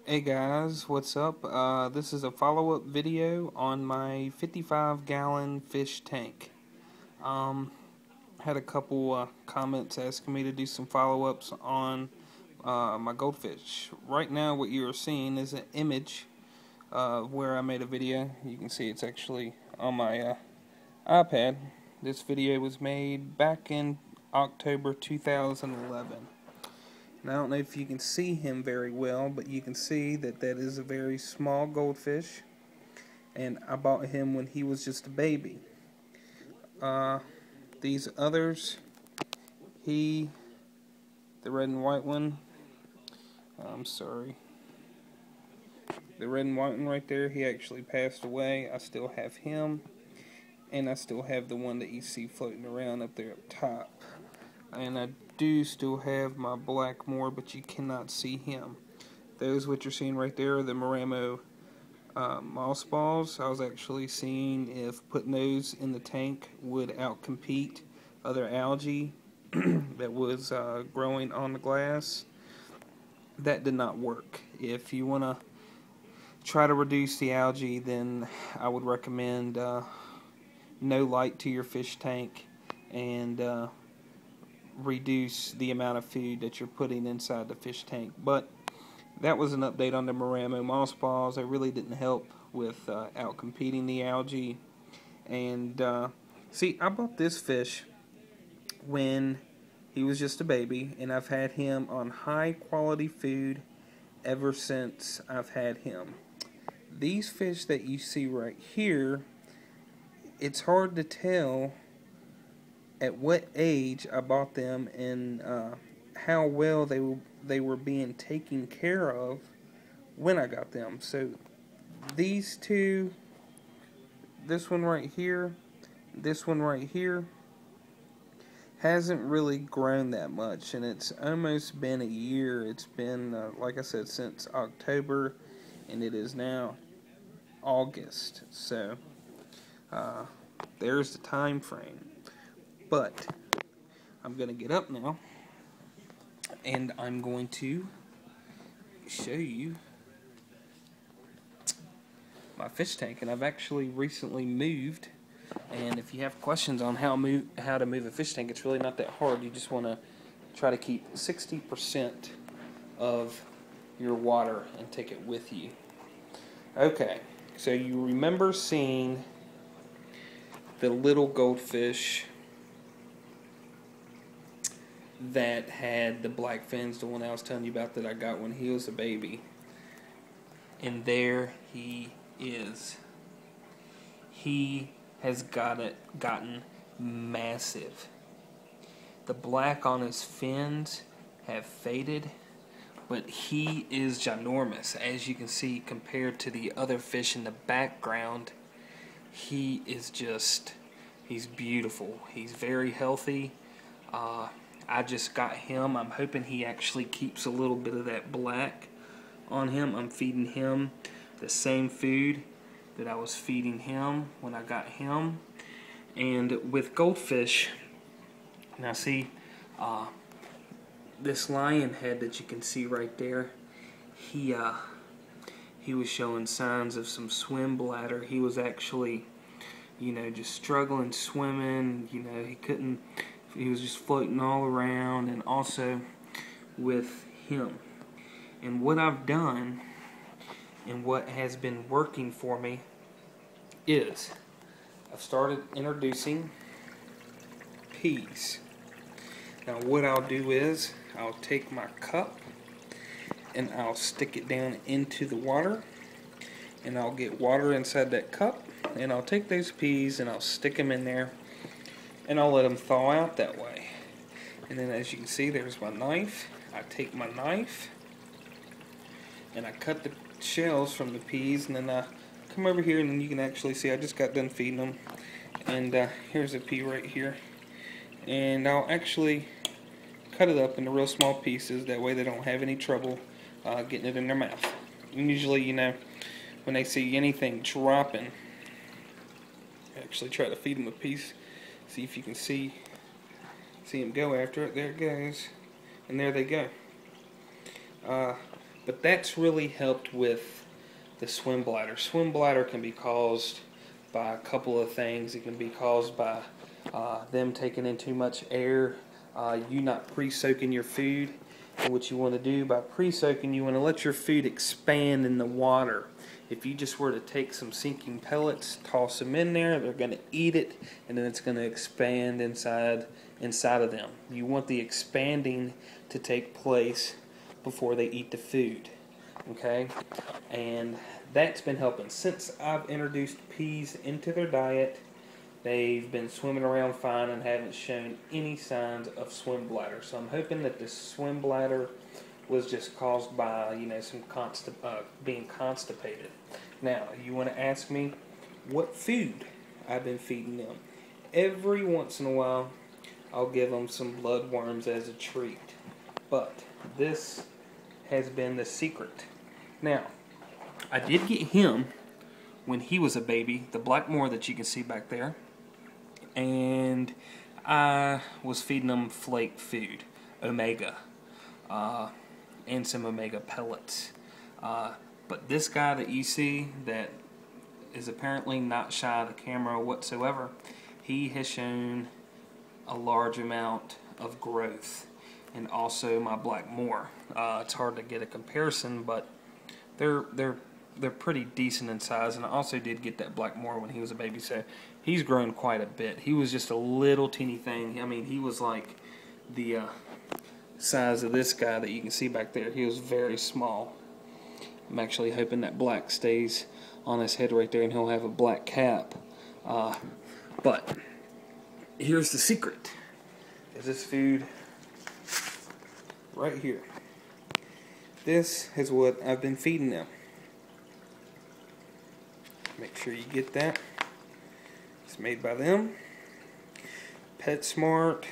Hey guys, what's up? This is a follow-up video on my 55-gallon fish tank. Had a couple comments asking me to do some follow-ups on my goldfish. Right now what you're seeing is an image where I made a video. You can see it's actually on my iPad. This video was made back in October 2011. And I don't know if you can see him very well, but you can see that that is a very small goldfish. And I bought him when he was just a baby. These others, the red and white one, I'm sorry. The red and white one right there, he actually passed away. I still have him. And I still have the one that you see floating around up there up top. And I do still have my black moor, but you cannot see him. Those what you're seeing right there are the Marino moss balls. I was actually seeing if putting those in the tank would outcompete other algae that was growing on the glass. That did not work. If you want to try to reduce the algae, then I would recommend no light to your fish tank and reduce the amount of food that you're putting inside the fish tank. But that was an update on the Marino moss balls. They really didn't help with outcompeting the algae. And see, I bought this fish when he was just a baby, and I've had him on high quality food ever since I've had him. These fish that you see right here, it's hard to tell at what age I bought them and how well they were being taken care of when I got them. So these two, this one right here, this one right here, hasn't really grown that much, and it's almost been a year. It's been, like I said, since October, and it is now August. So there's the time frame. But I'm going to get up now, and I'm going to show you my fish tank. And I've actually recently moved, and if you have questions on how to move a fish tank, it's really not that hard. You just want to try to keep 60% of your water and take it with you. Okay, so you remember seeing the little goldfish that had the black fins, the one I was telling you about that I got when he was a baby. And there he is. He has gotten massive. The black on his fins have faded, but he is ginormous. As you can see, compared to the other fish in the background, he is just, he's beautiful. He's very healthy. I just got him. I'm hoping he actually keeps a little bit of that black on him. I'm feeding him the same food that I was feeding him when I got him. And with goldfish, now see this lion head that you can see right there, he was showing signs of some swim bladder. He was actually, just struggling swimming. He was just floating all around, and also with him. And what I've done and what has been working for me is I've started introducing peas. Now what I'll do is I'll take my cup and I'll stick it down into the water, and I'll get water inside that cup, and I'll take those peas and I'll stick them in there, and I'll let them thaw out that way. And then as you can see, there's my knife. I take my knife and I cut the shells from the peas, and then I come over here, and then you can actually see I just got done feeding them. And here's a pea right here. And I'll actually cut it up into real small pieces, that way they don't have any trouble getting it in their mouth. And usually, when they see anything dropping, I actually try to feed them a piece. See if you can see him go after it. There it goes. And there they go. But that's really helped with the swim bladder. Swim bladder can be caused by a couple of things. It can be caused by them taking in too much air, you not pre-soaking your food. And what you want to do by pre-soaking, you want to let your food expand in the water. If you just were to take some sinking pellets, toss them in there, they're going to eat it, and then it's going to expand inside of them. You want the expanding to take place before they eat the food. Okay? And that's been helping. Since I've introduced peas into their diet, they've been swimming around fine and haven't shown any signs of swim bladder. So I'm hoping that this swim bladder was just caused by, some being constipated. Now, you want to ask me what food I've been feeding them. Every once in a while, I'll give them some bloodworms as a treat. But this has been the secret. Now, I did get him when he was a baby, the black moor that you can see back there. And I was feeding them flake food, omega, and some omega pellets. But this guy that you see that is apparently not shy of the camera whatsoever, he has shown a large amount of growth. And also my black moor. It's hard to get a comparison, but they're pretty decent in size. And I also did get that black moor when he was a baby, so he's grown quite a bit. He was just a little teeny thing. I mean, he was like the size of this guy that you can see back there. He was very small. I'm actually hoping that black stays on his head right there and he'll have a black cap. But here's the secret. Is this food right here. This is what I've been feeding them. Make sure you get that. It's made by them. PetSmart,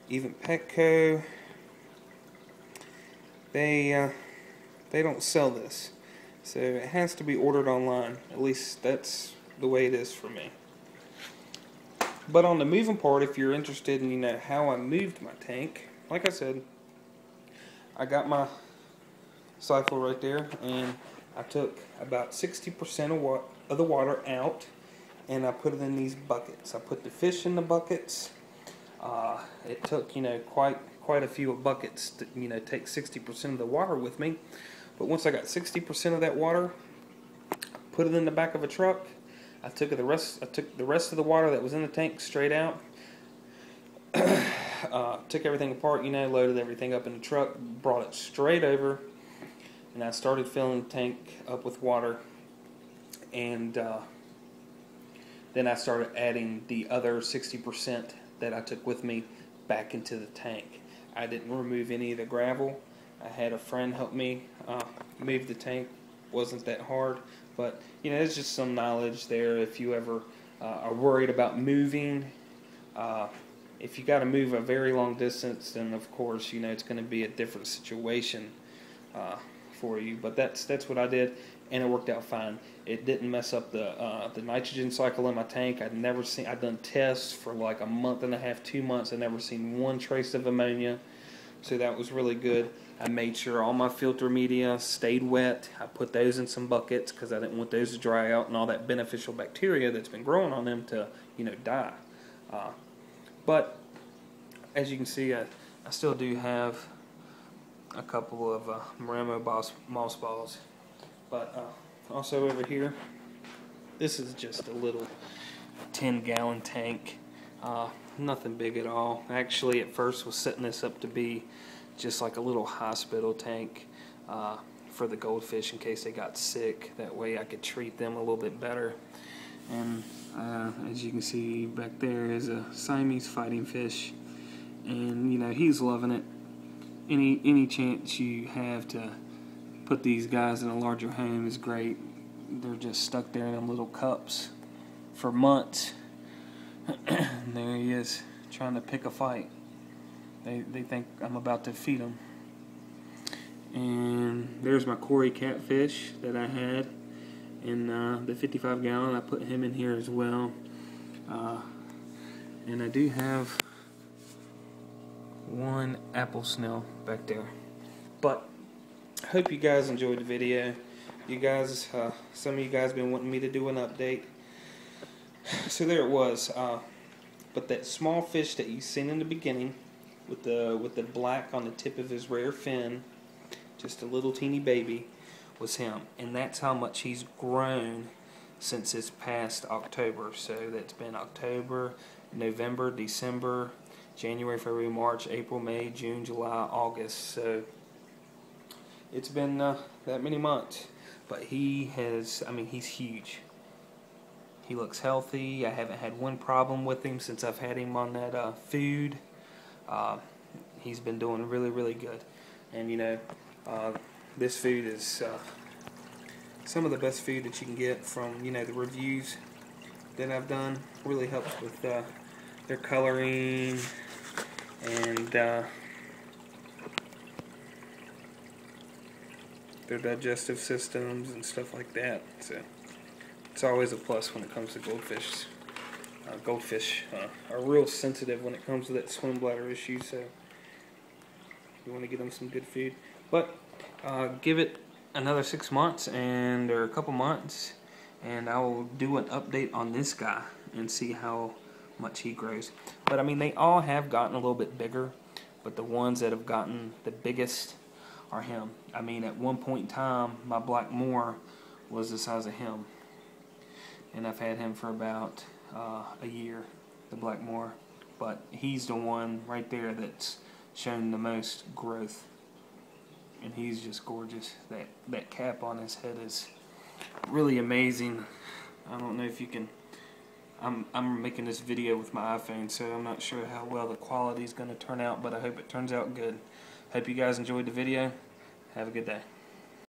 even Petco. They don't sell this, so it has to be ordered online. At least that's the way it is for me. But on the moving part, if you're interested in how I moved my tank, like I said, I got my cycle right there, and I took about 60% of the water out, and I put it in these buckets. I put the fish in the buckets. It took quite a few buckets to take 60% of the water with me. But once I got 60% of that water, put it in the back of a truck. I took the rest of the water that was in the tank straight out. Took everything apart, loaded everything up in the truck, brought it straight over, and I started filling the tank up with water. And then I started adding the other 60% that I took with me back into the tank. I didn't remove any of the gravel. I had a friend help me move the tank. Wasn't that hard, but it's just some knowledge there if you ever are worried about moving. If you got to move a very long distance, then of course it's going to be a different situation for you. But that's what I did, and it worked out fine. It didn't mess up the nitrogen cycle in my tank. I'd done tests for like a month and a half, 2 months. I never seen one trace of ammonia, so that was really good. I made sure all my filter media stayed wet. I put those in some buckets because I didn't want those to dry out and all that beneficial bacteria that's been growing on them to die. But as you can see, I still do have a couple of Marino moss balls. But also over here, this is just a little 10-gallon tank. Nothing big at all. Actually, at first was setting this up to be just like a little hospital tank for the goldfish in case they got sick. That way I could treat them a little bit better. And as you can see back there is a Siamese fighting fish, and he's loving it. Any chance you have to put these guys in a larger home is great. They're just stuck there in them little cups for months. And there he is trying to pick a fight. They think I'm about to feed them. And there's my Cory catfish that I had in the 55-gallon. I put him in here as well. And I do have one apple snail back there. But I hope you guys enjoyed the video. You guys, some of you guys been wanting me to do an update. So there it was. But that small fish that you seen in the beginning, with the black on the tip of his rear fin, just a little teeny baby, was him. And that's how much he's grown since this past October. So that's been October, November, December, January, February, March, April, May, June, July, August. So it's been that many months. But he has, I mean, he's huge. He looks healthy. I haven't had one problem with him since I've had him on that food. He's been doing really, really good. And you know, this food is some of the best food that you can get from, you know, the reviews that I've done. Really helps with their coloring and their digestive systems and stuff like that. So it's always a plus when it comes to goldfish. Goldfish are real sensitive when it comes to that swim bladder issue, so you want to give them some good food. But give it another 6 months or a couple months, and I will do an update on this guy and see how much he grows. But I mean, they all have gotten a little bit bigger, but the ones that have gotten the biggest are him. I mean, at one point in time, my black moor was the size of him. And I've had him for about a year, the black moor. But he's the one right there that's shown the most growth. And he's just gorgeous. That cap on his head is really amazing. I don't know if you can... I'm making this video with my iPhone, so I'm not sure how well the quality is going to turn out, but I hope it turns out good. Hope you guys enjoyed the video. Have a good day.